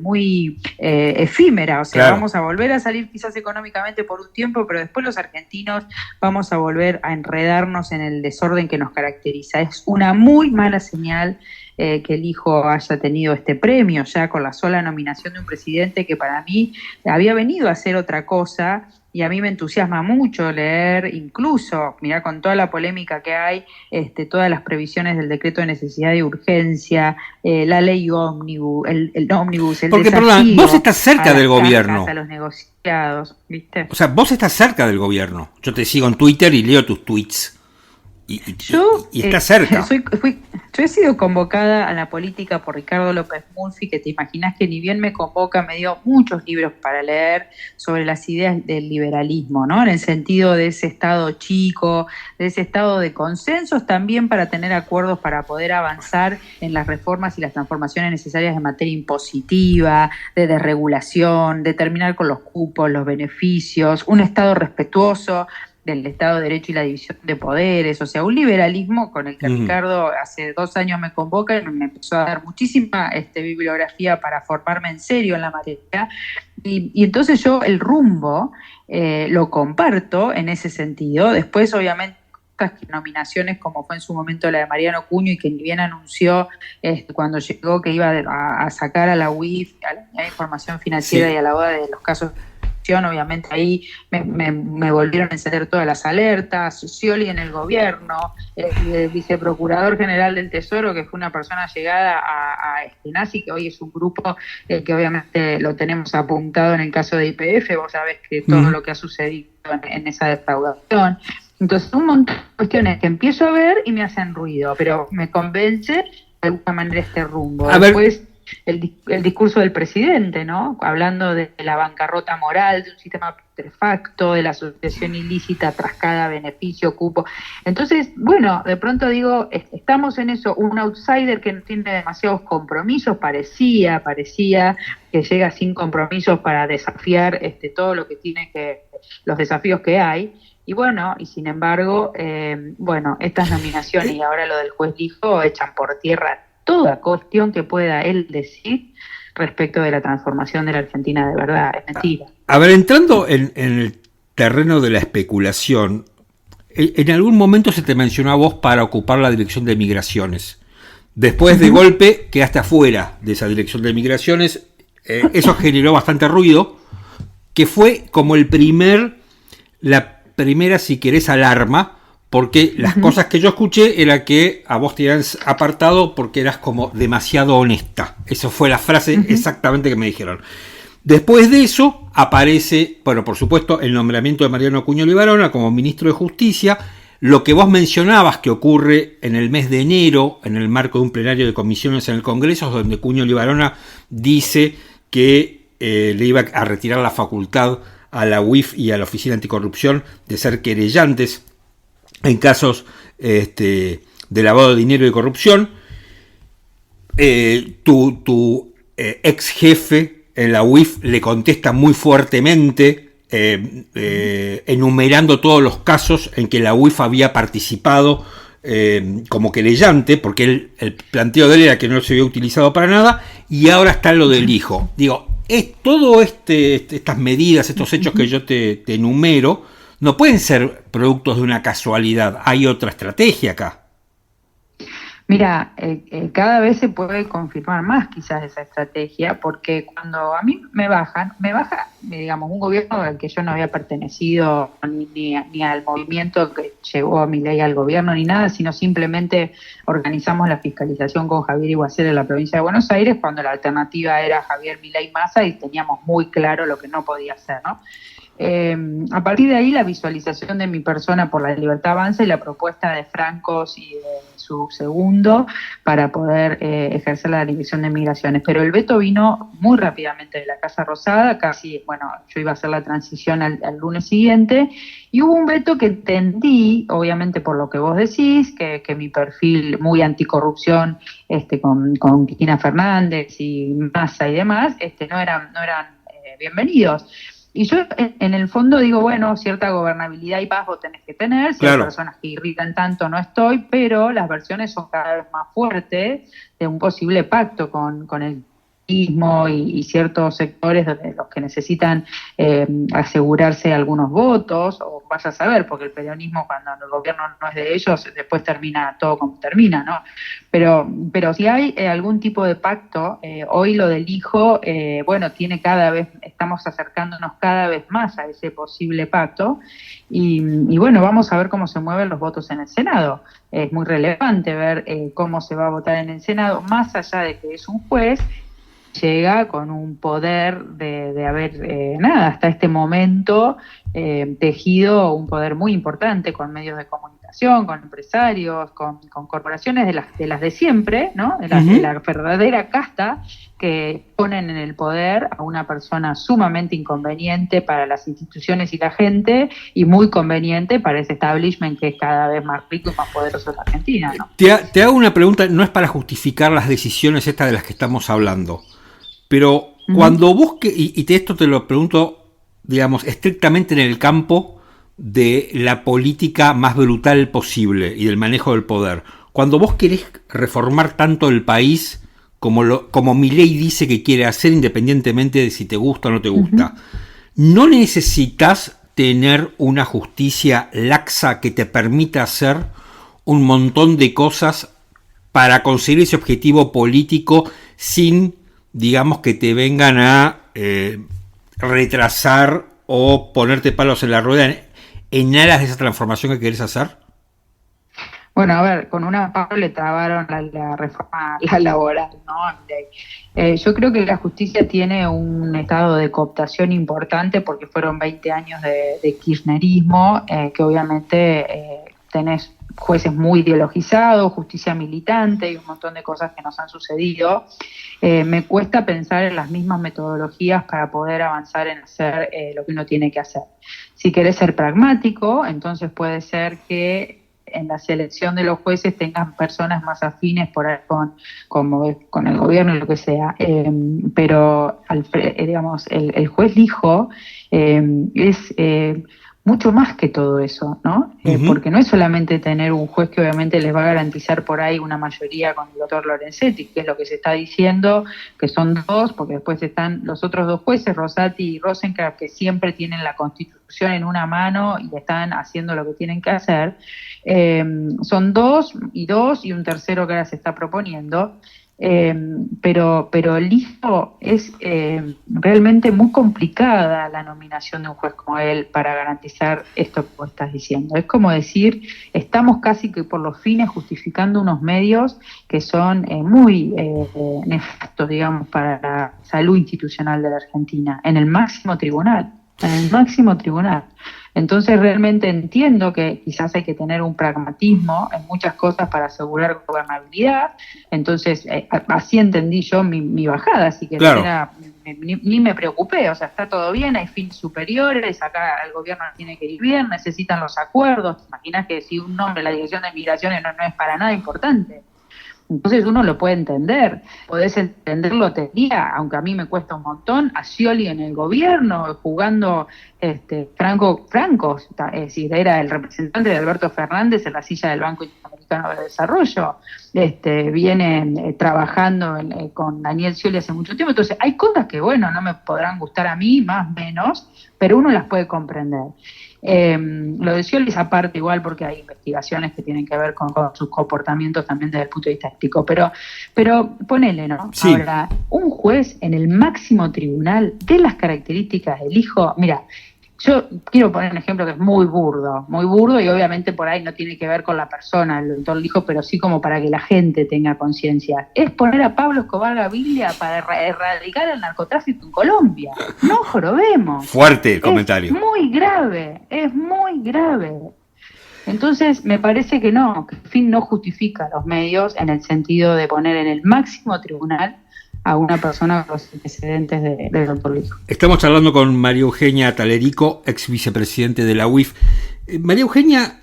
muy efímera, o sea, claro, vamos a volver a salir quizás económicamente por un tiempo, pero después los argentinos vamos a volver a enredarnos en el desorden que nos caracteriza. Es una muy mala señal que el Lijo haya tenido este premio ya con la sola nominación de un presidente que para mí había venido a hacer otra cosa, y a mí me entusiasma mucho leer, incluso, mirá, con toda la polémica que hay, todas las previsiones del decreto de necesidad y urgencia, la ley ómnibus, el ómnibus, el porque, desafío, perdón, vos estás cerca del gobierno. A los negociados, ¿viste? O sea, vos estás cerca del gobierno. Yo te sigo en Twitter y leo tus tweets. Y está cerca. Yo he sido convocada a la política por Ricardo López Murphy, que te imaginas que ni bien me convoca, me dio muchos libros para leer sobre las ideas del liberalismo, ¿no? En el sentido de ese estado chico, de ese estado de consensos, también para tener acuerdos para poder avanzar en las reformas y las transformaciones necesarias en materia impositiva, de desregulación, de terminar con los cupos, los beneficios, un estado respetuoso del Estado de Derecho y la división de poderes, o sea, un liberalismo con el que Ricardo hace 2 años me convoca y me empezó a dar muchísima bibliografía para formarme en serio en la materia, y entonces yo el rumbo lo comparto en ese sentido. Después obviamente nominaciones como fue en su momento la de Mariano Cuño, y que ni bien anunció cuando llegó que iba a sacar a la UIF, a la Unidad de Información Financiera, sí, y a la boda de los casos, obviamente ahí me volvieron a encender todas las alertas. Scioli en el gobierno, el viceprocurador general del Tesoro, que fue una persona llegada a Nazi, que hoy es un grupo que obviamente lo tenemos apuntado en el caso de YPF. Vos sabés que todo lo que ha sucedido en esa defraudación. Entonces, un montón de cuestiones que empiezo a ver y me hacen ruido, pero me convence de alguna manera este rumbo. Después, el discurso del presidente, ¿no? Hablando de la bancarrota moral, de un sistema putrefacto, de la asociación ilícita tras cada beneficio, cupo. Entonces, bueno, de pronto digo, estamos en eso, un outsider que no tiene demasiados compromisos, parecía que llega sin compromisos para desafiar todo lo que tiene los desafíos que hay. Y bueno, y sin embargo, estas nominaciones y ahora lo del juez Lijo echan por tierra toda cuestión que pueda él decir respecto de la transformación de la Argentina de verdad. Es mentira. A ver, entrando en el terreno de la especulación, en algún momento se te mencionó a vos para ocupar la dirección de migraciones. Después de golpe quedaste afuera de esa dirección de migraciones. Eso generó bastante ruido, que fue como la primera, si querés, alarma, porque las cosas que yo escuché era que a vos te habían apartado porque eras como demasiado honesta. Eso fue la frase exactamente que me dijeron. Después de eso aparece, bueno, por supuesto, el nombramiento de Mariano Cuño Libarona como ministro de Justicia. Lo que vos mencionabas que ocurre en el mes de enero, en el marco de un plenario de comisiones en el Congreso, donde Cuño Libarona dice que le iba a retirar la facultad a la UIF y a la Oficina Anticorrupción de ser querellantes en casos de lavado de dinero y corrupción. Tu ex jefe en la UIF le contesta muy fuertemente, enumerando todos los casos en que la UIF había participado como querellante, porque el planteo de él era que no se había utilizado para nada, y ahora está lo del hijo. Digo, todo estas medidas, estos hechos que yo te enumero, no pueden ser productos de una casualidad. Hay otra estrategia acá. Mira, cada vez se puede confirmar más quizás esa estrategia, porque cuando a mí me baja, digamos, un gobierno al que yo no había pertenecido ni al movimiento que llevó a Milei al gobierno ni nada, sino simplemente organizamos la fiscalización con Javier Iguacel en la provincia de Buenos Aires, cuando la alternativa era Javier Milei Massa y teníamos muy claro lo que no podía hacer, ¿no? A partir de ahí la visualización de mi persona por la libertad avanza y la propuesta de Francos y de su segundo para poder ejercer la Dirección de Migraciones. Pero el veto vino muy rápidamente de la Casa Rosada, casi, bueno, yo iba a hacer la transición al lunes siguiente, y hubo un veto que entendí, obviamente por lo que vos decís, que mi perfil muy anticorrupción con Cristina Fernández y Massa y demás, no eran bienvenidos. Y yo en el fondo digo, bueno, cierta gobernabilidad y paz vos tenés que tener, si hay personas que irritan tanto no estoy, pero las versiones son cada vez más fuertes de un posible pacto con el y ciertos sectores de los que necesitan asegurarse algunos votos, o vas a saber, porque el peronismo cuando el gobierno no es de ellos, después termina todo como termina, ¿no? Pero si hay algún tipo de pacto, hoy lo del hijo, bueno, estamos acercándonos cada vez más a ese posible pacto, y bueno, vamos a ver cómo se mueven los votos en el Senado. Es muy relevante ver cómo se va a votar en el Senado, más allá de que es un juez, llega con un poder de haber, hasta este momento tejido un poder muy importante con medios de comunicación, con empresarios, con corporaciones de las de siempre, ¿no? De la verdadera casta, que ponen en el poder a una persona sumamente inconveniente para las instituciones y la gente, y muy conveniente para ese establishment que es cada vez más rico y más poderoso en la Argentina, ¿no? Te hago una pregunta, no es para justificar las decisiones estas de las que estamos hablando, pero cuando busque, esto te lo pregunto, digamos, estrictamente en el campo de la política más brutal posible y del manejo del poder, cuando vos querés reformar tanto el país como Milei dice que quiere hacer, independientemente de si te gusta o no te gusta, ¿no necesitas tener una justicia laxa que te permita hacer un montón de cosas para conseguir ese objetivo político sin, digamos, que te vengan a retrasar o ponerte palos en la rueda en aras de esa transformación que querés hacer? Bueno, a ver, con una palo le trabaron la reforma laboral, ¿no? Yo creo que la justicia tiene un estado de cooptación importante porque fueron 20 años de kirchnerismo, que obviamente tenés jueces muy ideologizados, justicia militante y un montón de cosas que nos han sucedido. Me cuesta pensar en las mismas metodologías para poder avanzar en hacer lo que uno tiene que hacer. Si querés ser pragmático, entonces puede ser que en la selección de los jueces tengan personas más afines por ahí con el gobierno y lo que sea, pero digamos el juez Lijo es mucho más que todo eso, ¿no? Porque no es solamente tener un juez que obviamente les va a garantizar por ahí una mayoría con el doctor Lorenzetti, que es lo que se está diciendo, que son dos, porque después están los otros dos jueces, Rosati y Rosenkrantz, que siempre tienen la Constitución en una mano y están haciendo lo que tienen que hacer. Son dos y un tercero que ahora se está proponiendo. Pero Lijo es realmente muy complicada la nominación de un juez como él para garantizar esto que vos estás diciendo. Es como decir, estamos casi que por los fines justificando unos medios que son muy nefastos, digamos, para la salud institucional de la Argentina, en el máximo tribunal. Entonces realmente entiendo que quizás hay que tener un pragmatismo en muchas cosas para asegurar gobernabilidad. Entonces así entendí yo mi bajada, así que claro, ni me preocupé, o sea, está todo bien, hay fines superiores, acá el gobierno tiene que ir bien, necesitan los acuerdos. ¿Te imaginas que si un nombre en la Dirección de Migraciones no es para nada importante? Entonces uno lo puede entender, podés entenderlo, te diría, aunque a mí me cuesta un montón, a Scioli en el gobierno, jugando Franco, es decir, era el representante de Alberto Fernández en la silla del Banco Interamericano de Desarrollo, viene trabajando con Daniel Scioli hace mucho tiempo, entonces hay cosas que, bueno, no me podrán gustar a mí, más o menos, pero uno las puede comprender. Lo de Scioli es aparte igual porque hay investigaciones que tienen que ver con sus comportamientos también desde el punto de vista ético, pero ponele, ¿no? Sí. Ahora, un juez en el máximo tribunal de las características del hijo, mira, yo quiero poner un ejemplo que es muy burdo y obviamente por ahí no tiene que ver con la persona, el doctor Lijo, pero sí como para que la gente tenga conciencia. Es poner a Pablo Escobar Gaviria para erradicar el narcotráfico en Colombia. No jorobemos. Fuerte el comentario. Es muy grave. Entonces me parece que no, que el fin no justifica los medios en el sentido de poner en el máximo tribunal a una persona con los antecedentes del doctor Lijo. Estamos charlando con María Eugenia Talerico, ex vicepresidente de la UIF. María Eugenia,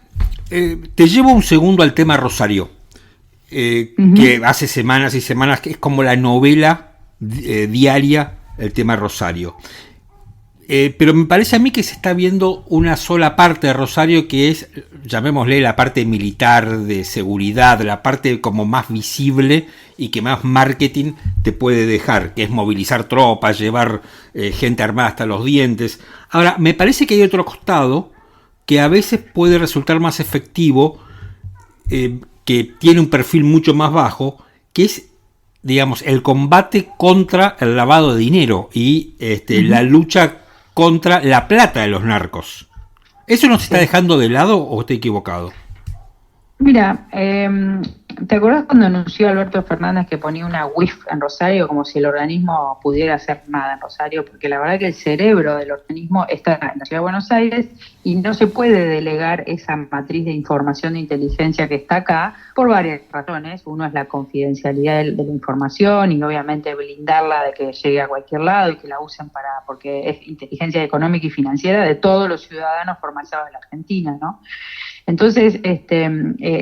te llevo un segundo al tema Rosario, que hace semanas y semanas que es como la novela diaria, el tema Rosario. Pero me parece a mí que se está viendo una sola parte de Rosario, que es, llamémosle, la parte militar, de seguridad, la parte como más visible y que más marketing te puede dejar, que es movilizar tropas, llevar gente armada hasta los dientes. Ahora, me parece que hay otro costado que a veces puede resultar más efectivo, que tiene un perfil mucho más bajo, que es, digamos, el combate contra el lavado de dinero y la lucha contra la plata de los narcos. ¿Eso nos está dejando de lado o estoy equivocado? Mira, ¿te acordás cuando anunció Alberto Fernández que ponía una UIF en Rosario, como si el organismo pudiera hacer nada en Rosario? Porque la verdad que el cerebro del organismo está en la Ciudad de Buenos Aires y no se puede delegar esa matriz de información de inteligencia que está acá por varias razones. Uno es la confidencialidad de la información y obviamente blindarla de que llegue a cualquier lado y que la usen porque es inteligencia económica y financiera de todos los ciudadanos formalizados de la Argentina, ¿no? Entonces,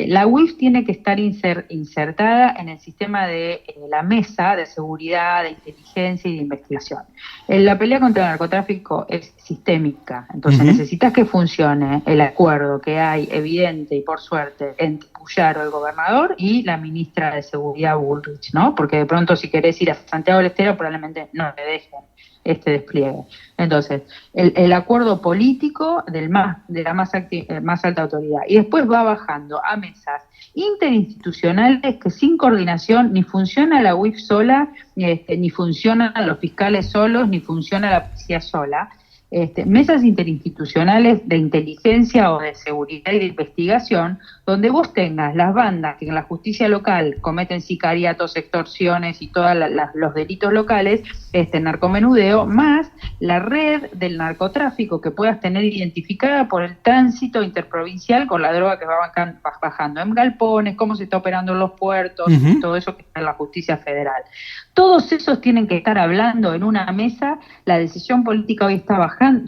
la UIF tiene que estar insertada en el sistema de la mesa de seguridad, de inteligencia y de investigación. La pelea contra el narcotráfico es sistémica, entonces necesitas que funcione el acuerdo que hay evidente y por suerte entre Puyaro, el gobernador, y la ministra de Seguridad Bullrich, ¿no? Porque de pronto si querés ir a Santiago del Estero probablemente no te dejen este despliegue. Entonces, el acuerdo político de la más alta autoridad. Y después va bajando a mesas interinstitucionales que sin coordinación ni funciona la UIF sola, ni funcionan los fiscales solos, ni funciona la policía sola. Mesas interinstitucionales de inteligencia o de seguridad y de investigación, donde vos tengas las bandas que en la justicia local cometen sicariatos, extorsiones y todos los delitos locales, narcomenudeo, más la red del narcotráfico que puedas tener identificada por el tránsito interprovincial con la droga que va bajando en galpones, cómo se está operando en los puertos, todo eso que está en la justicia federal. Todos esos tienen que estar hablando en una mesa. La decisión política hoy está bajando,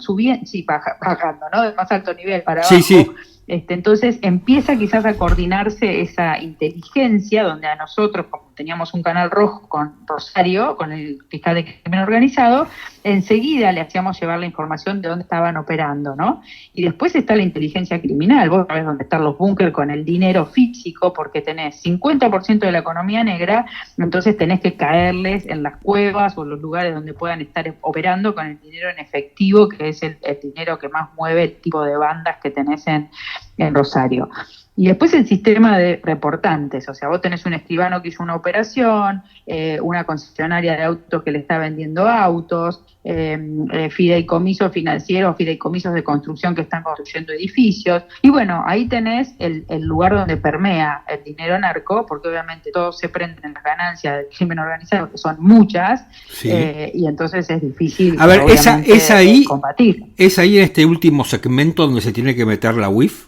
¿no? De más alto nivel para abajo. Sí. Entonces empieza quizás a coordinarse esa inteligencia, donde a nosotros, como teníamos un canal rojo con Rosario, con el fiscal de crimen organizado, enseguida le hacíamos llevar la información de dónde estaban operando, ¿no? Y después está la inteligencia criminal, vos sabés dónde están los búnker con el dinero físico, porque tenés 50% de la economía negra, entonces tenés que caerles en las cuevas o en los lugares donde puedan estar operando con el dinero en efectivo, que es el dinero que más mueve el tipo de bandas que tenés en Rosario. Y después el sistema de reportantes, o sea, vos tenés un escribano que hizo una operación, una concesionaria de autos que le está vendiendo autos, fideicomisos financieros, fideicomisos de construcción que están construyendo edificios, y bueno, ahí tenés el lugar donde permea el dinero narco, porque obviamente todos se prenden en las ganancias del crimen organizado, que son muchas, sí. Y entonces es difícil combatir. ¿Es ahí en este último segmento donde se tiene que meter la UIF?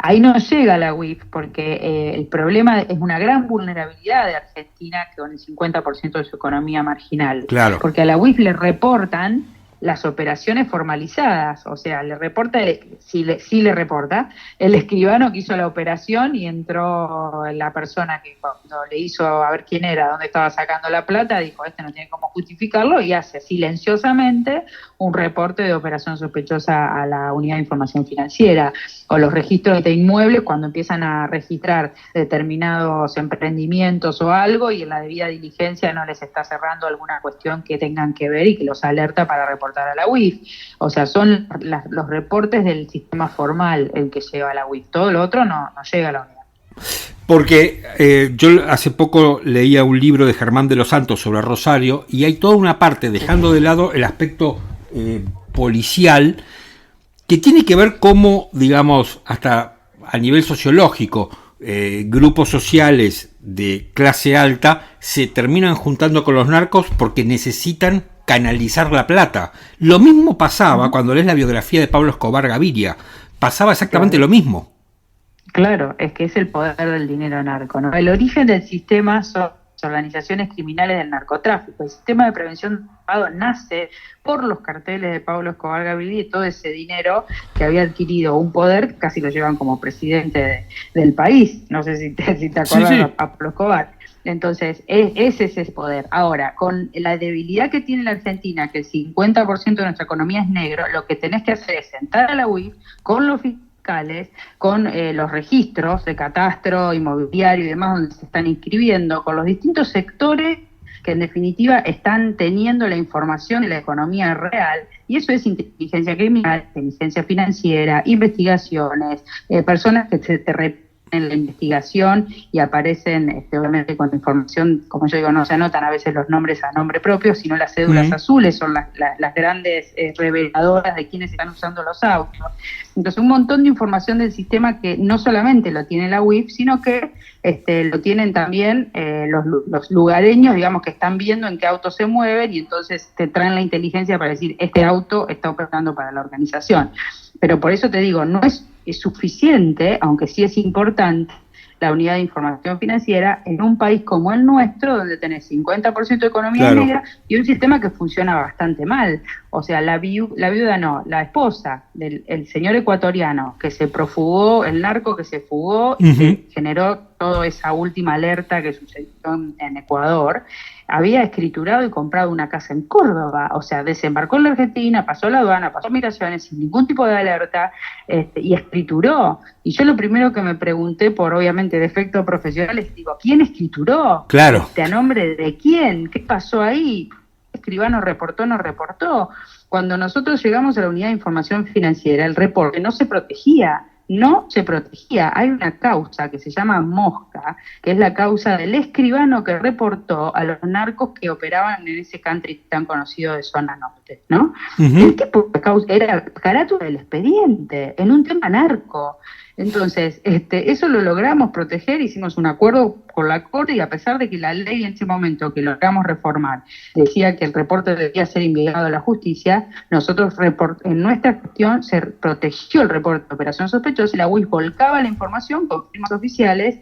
Ahí no llega la UIF porque el problema es una gran vulnerabilidad de Argentina con el 50% de su economía marginal. Claro. Porque a la UIF le reportan las operaciones formalizadas, o sea, le reporta, sí le reporta, el escribano que hizo la operación y entró la persona que cuando le hizo a ver quién era, dónde estaba sacando la plata, dijo, no tiene cómo justificarlo, y hace silenciosamente un reporte de operación sospechosa a la unidad de información financiera, o los registros de inmuebles cuando empiezan a registrar determinados emprendimientos o algo y en la debida diligencia no les está cerrando alguna cuestión que tengan que ver y que los alerta para reportar a la UIF. O sea, son los reportes del sistema formal el que lleva a la UIF. Todo lo otro no llega a la unidad. Porque yo hace poco leía un libro de Germán de los Santos sobre Rosario y hay toda una parte, dejando de lado el aspecto policial, que tiene que ver cómo, digamos, hasta a nivel sociológico, grupos sociales de clase alta se terminan juntando con los narcos porque necesitan canalizar la plata. Lo mismo pasaba cuando lees la biografía de Pablo Escobar Gaviria. Pasaba exactamente lo mismo. Claro, es que es el poder del dinero narco, ¿no? El origen del sistema son las organizaciones criminales del narcotráfico. El sistema de prevención del lavado nace por los carteles de Pablo Escobar Gaviria y todo ese dinero que había adquirido un poder, casi lo llevan como presidente del país. No sé si te acuerdas de Pablo Escobar. Entonces, ese es ese poder. Ahora, con la debilidad que tiene la Argentina, que el 50% de nuestra economía es negro, lo que tenés que hacer es sentar a la UIF con los fiscales, con los registros de catastro, inmobiliario y demás, donde se están inscribiendo, con los distintos sectores que en definitiva están teniendo la información de la economía real, y eso es inteligencia criminal, inteligencia financiera, investigaciones, personas que te repiten en la investigación y aparecen obviamente con información, como yo digo, no se anotan a veces los nombres a nombre propio, sino las cédulas azules son las grandes reveladoras de quiénes están usando los autos. Entonces, un montón de información del sistema que no solamente lo tiene la UIF, sino que lo tienen también los lugareños, digamos, que están viendo en qué auto se mueven y entonces te traen la inteligencia para decir, este auto está operando para la organización. Pero por eso te digo, no es suficiente, aunque sí es importante, la unidad de información financiera en un país como el nuestro, donde tenés 50% de economía negra y un sistema que funciona bastante mal. O sea, la esposa del señor ecuatoriano que se profugó, el narco que se fugó y que generó toda esa última alerta que sucedió en Ecuador, había escriturado y comprado una casa en Córdoba, o sea, desembarcó en la Argentina, pasó la aduana, pasó migraciones sin ningún tipo de alerta, y escrituró. Y yo lo primero que me pregunté, por obviamente defecto profesional, es, digo, ¿quién escrituró? Claro. ¿A nombre de quién? ¿Qué pasó ahí? ¿Escribano reportó, no reportó? Cuando nosotros llegamos a la unidad de información financiera, el reporte no se protegía. Hay una causa que se llama Mosca, que es la causa del escribano que reportó a los narcos que operaban en ese country tan conocido de zona norte, ¿no? El tipo de causa era carátula del expediente, en un tema narco. Entonces, eso lo logramos proteger, hicimos un acuerdo con la Corte y a pesar de que la ley en ese momento que logramos reformar decía que el reporte debía ser enviado a la justicia, nosotros en nuestra gestión se protegió el reporte de operación sospechosa y la UIF volcaba la información con firmas oficiales,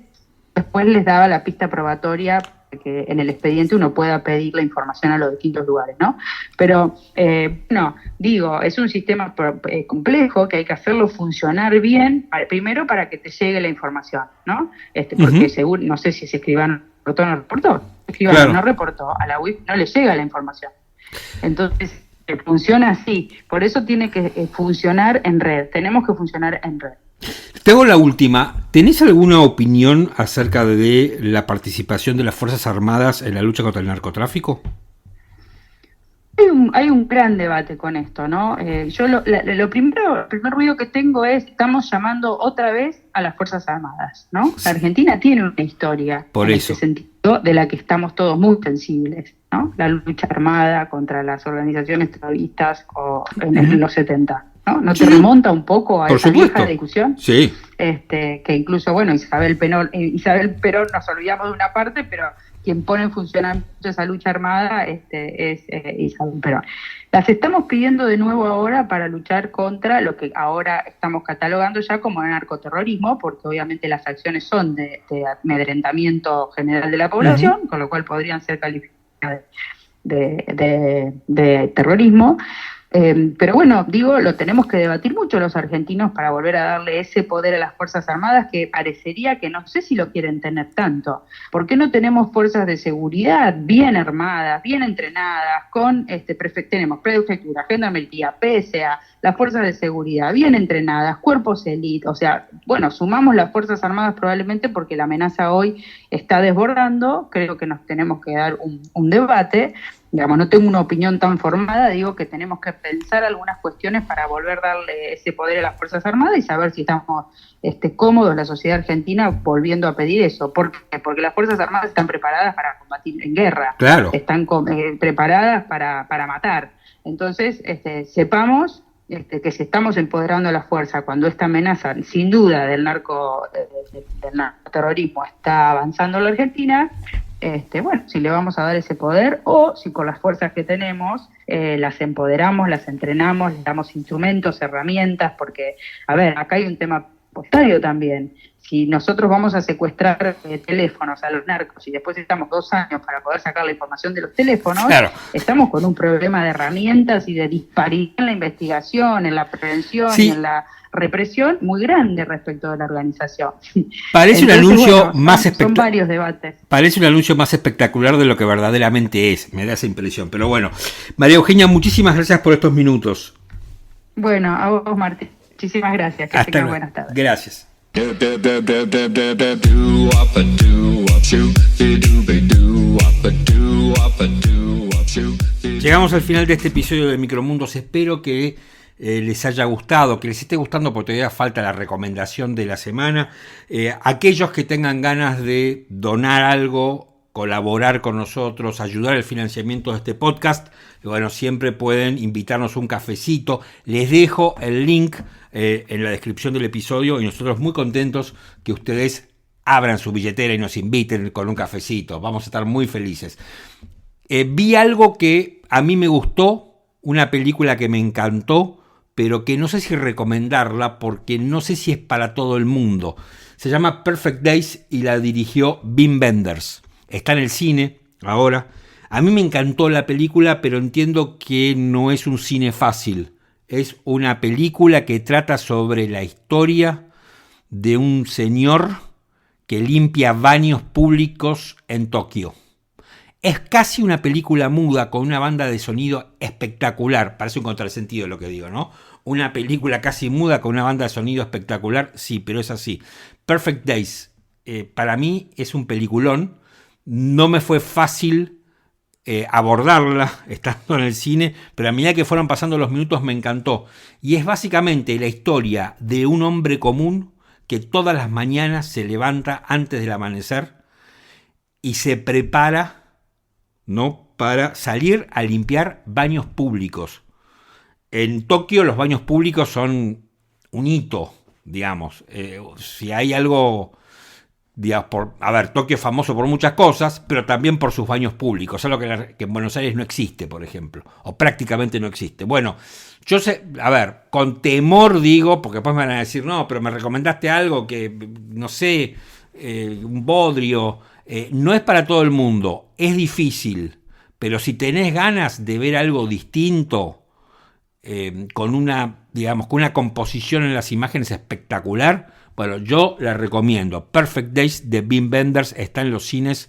después les daba la pista probatoria que en el expediente uno pueda pedir la información a los distintos lugares, ¿no? Pero, es un sistema complejo que hay que hacerlo funcionar bien, primero para que te llegue la información, ¿no? Porque seguro, no sé si ese escribano reportó o no reportó. El escribano no reportó, a la UIF no le llega la información. Entonces, funciona así. Por eso tiene que funcionar en red. Tenemos que funcionar en red. Te hago la última. ¿Tenés alguna opinión acerca de la participación de las Fuerzas Armadas en la lucha contra el narcotráfico? Hay un gran debate con esto, ¿no? Yo el primer ruido que tengo es, estamos llamando otra vez a las Fuerzas Armadas, ¿no? La Argentina tiene una historia ese sentido de la que estamos todos muy sensibles, ¿no? La lucha armada contra las organizaciones terroristas en los 70. ¿No te remonta un poco a esa vieja discusión? Sí. Que incluso, Isabel Perón, nos olvidamos de una parte, pero quien pone en funcionamiento esa lucha armada es Isabel Perón. Las estamos pidiendo de nuevo ahora para luchar contra lo que ahora estamos catalogando ya como narcoterrorismo, porque obviamente las acciones son de amedrentamiento general de la población, con lo cual podrían ser calificadas de terrorismo. Pero bueno, digo, lo tenemos que debatir mucho los argentinos para volver a darle ese poder a las Fuerzas Armadas que parecería que no sé si lo quieren tener tanto. ¿Por qué no tenemos fuerzas de seguridad bien armadas, bien entrenadas, con tenemos prefectura, gendarmería, PSA, las fuerzas de seguridad bien entrenadas, cuerpos élite? O sea, bueno, sumamos las Fuerzas Armadas probablemente porque la amenaza hoy está desbordando. Creo que nos tenemos que dar un debate. Digamos, no tengo una opinión tan formada, digo que tenemos que pensar algunas cuestiones para volver a darle ese poder a las Fuerzas Armadas y saber si estamos cómodos, la sociedad argentina, volviendo a pedir eso. ¿Por qué? Porque las Fuerzas Armadas están preparadas para combatir en guerra, claro, están preparadas para matar. Entonces, sepamos que si estamos empoderando la fuerza cuando esta amenaza, sin duda, del narcoterrorismo está avanzando en la Argentina, bueno, si le vamos a dar ese poder o si con las fuerzas que tenemos las empoderamos, las entrenamos, les damos instrumentos, herramientas, porque, a ver, acá hay un tema postario también. Si nosotros vamos a secuestrar teléfonos a los narcos y después estamos 2 años para poder sacar la información de los teléfonos, claro, estamos con un problema de herramientas y de disparidad en la investigación, en la prevención, sí, y en la represión muy grande respecto de la organización. Parece entonces, un anuncio más son varios debates. Parece un anuncio más espectacular de lo que verdaderamente es, me da esa impresión. Pero bueno, María Eugenia, muchísimas gracias por estos minutos. Bueno, a vos, Martín, muchísimas gracias. Que tengan buenas tardes. Gracias. Llegamos al final de este episodio de Micromundos. Espero que les haya gustado, que les esté gustando, porque todavía falta la recomendación de la semana. Aquellos que tengan ganas de donar algo, colaborar con nosotros, ayudar al financiamiento de este podcast, bueno, siempre pueden invitarnos un cafecito. Les dejo el link en la descripción del episodio y nosotros muy contentos que ustedes abran su billetera y nos inviten con un cafecito. Vamos a estar muy felices. Vi algo que a mí me gustó, una película que me encantó, pero que no sé si recomendarla porque no sé si es para todo el mundo. Se llama Perfect Days y la dirigió Wim Wenders. Está en el cine ahora. A mí me encantó la película, pero entiendo que no es un cine fácil. Es una película que trata sobre la historia de un señor que limpia baños públicos en Tokio. Es casi una película muda con una banda de sonido espectacular. Parece un contrasentido lo que digo, ¿no? Una película casi muda con una banda de sonido espectacular, sí, pero es así. Perfect Days, para mí es un peliculón. No me fue fácil abordarla estando en el cine, pero a medida que fueron pasando los minutos me encantó. Y es básicamente la historia de un hombre común que todas las mañanas se levanta antes del amanecer y se prepara, ¿no?, para salir a limpiar baños públicos. En Tokio los baños públicos son un hito, digamos. Si hay algo... Tokio es famoso por muchas cosas, pero también por sus baños públicos, algo que en Buenos Aires no existe, por ejemplo, o prácticamente no existe. Bueno, yo sé, con temor digo, porque después me van a decir, no, pero me recomendaste algo que, no sé, un bodrio, no es para todo el mundo, es difícil, pero si tenés ganas de ver algo distinto, con una composición en las imágenes espectacular, bueno, yo la recomiendo. Perfect Days de Wim Wenders está en los cines.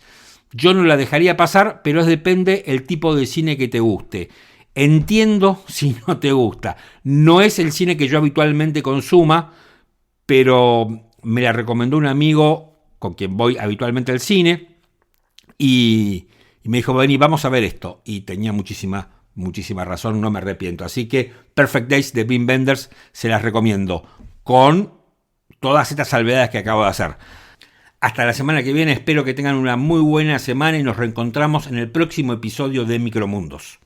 Yo no la dejaría pasar, pero depende el tipo de cine que te guste. Entiendo si no te gusta. No es el cine que yo habitualmente consuma, pero me la recomendó un amigo con quien voy habitualmente al cine y me dijo, vení, vamos a ver esto. Y tenía muchísima razón, no me arrepiento. Así que Perfect Days de Wim Wenders se las recomiendo con todas estas salvedades que acabo de hacer. Hasta la semana que viene, espero que tengan una muy buena semana y nos reencontramos en el próximo episodio de Micromundos.